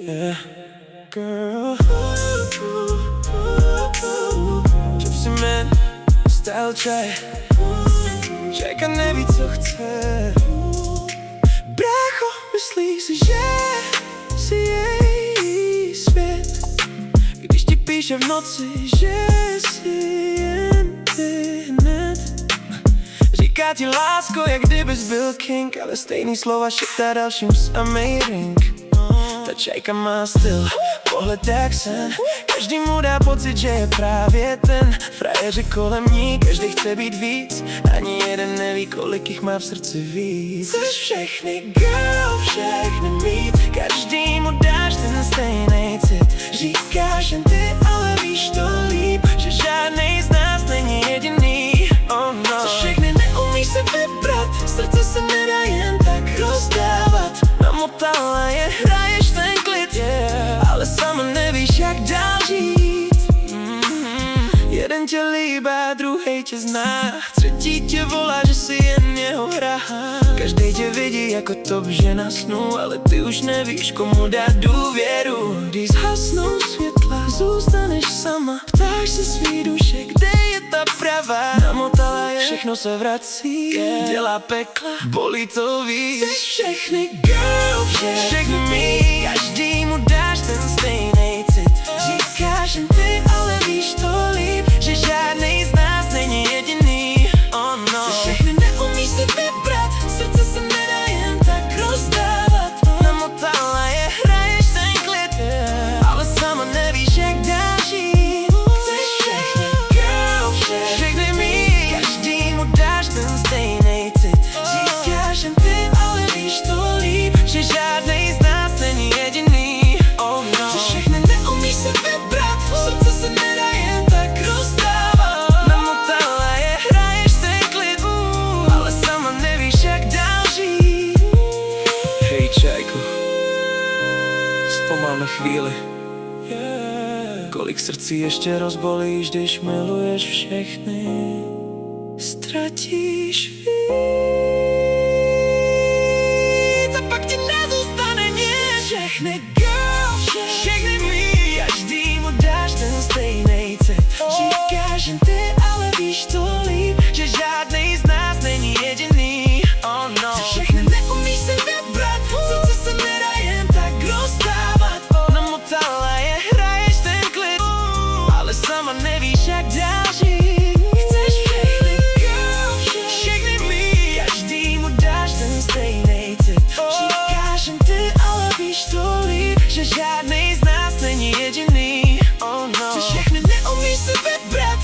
Yeah, girl. Gypsy man, style check. Čeka, neví, co chce. Brácho, myslí si, že si její svět, když ti píše v noci, že si jen ty hned. Říká ti lásko, jak kdybys byl king, ale stejný slova šeptá dalším samej ring. Ta čajka má styl, pohled jak sen, každý mu dá pocit, že je právě ten. Frajeři kolem ní, každý chce být víc, ani jeden neví, kolik jich má v srdci víc. Chceš všechny, girl, všechny mít, každý mu dáš ten stejnej cit. Říkáš jen ty, ale víš to líp, že žádnej z nás není jediný. Oh no. Chceš všechny, neumíš se vybrat, srdce se nedá jen tak rozdávat. Namotala je, hraješ ten klid, yeah, ale sama nevíš, jak dál žít. Jeden tě líbá, druhej tě zná, třetí tě volá, že si jen jeho hra. Každej tě vidí jako top žena snů, ale ty už nevíš, komu dát důvěru. Když zhasnou světla, zůstaneš sama, ptáš se svý duše, kde je ta pravá. Namotala je, všechno se vrací, yeah, dělá pekla, bolí to víc. Chceš všechny, girl, všechny mít, každý mu dáš ten stejnej cit. Říkáš jen ty, ale víš to líp, že žádnej z nás není jediný. Oh no. Chceš všechny, neumíš si vybrat, srdce se nedá jen tak rozdávat. Namotala je, hraješ ten klid, yeah, ale sama nevíš, jak dál žít. Chceš všechny, girl, všechny mít, každý mu dáš ten stejnej cit. Říkáš jen ty, ale víš to líp, že žádnej z nás není jediný. Oh no. Chceš všechny, neumíš si vybrat, srdce se nedá jen tak rozdávat. Namotala je, hraješ ten klid, ale sama nevíš, jak dál žít. Hej čajko, zpomal na chvíli, yeah. Kolik srdcí ještě rozbolíš, když miluješ všechny, ztratíš víc a pak ti nezůstane nic. Všechny, girl, všechny mít, každý mu dáš ten stejnej cit. Říkáš jen ty, ale víš to líp, že žádnej z nás není jediný. Oh no. Chceš všechny, neumíš se vybrat, srdce se nedá jen tak rozdávat. Namotala je, hraješ ten klid, ale sama nevíš, jak dál žít. Chceš všechny, girl, všechny mít, každý mu dáš ten stejnej cit. Říkáš jen ty, ale víš to líp, že žádnej z nás není jediný. Oh no. Chceš všechny, neumíš se vybrat,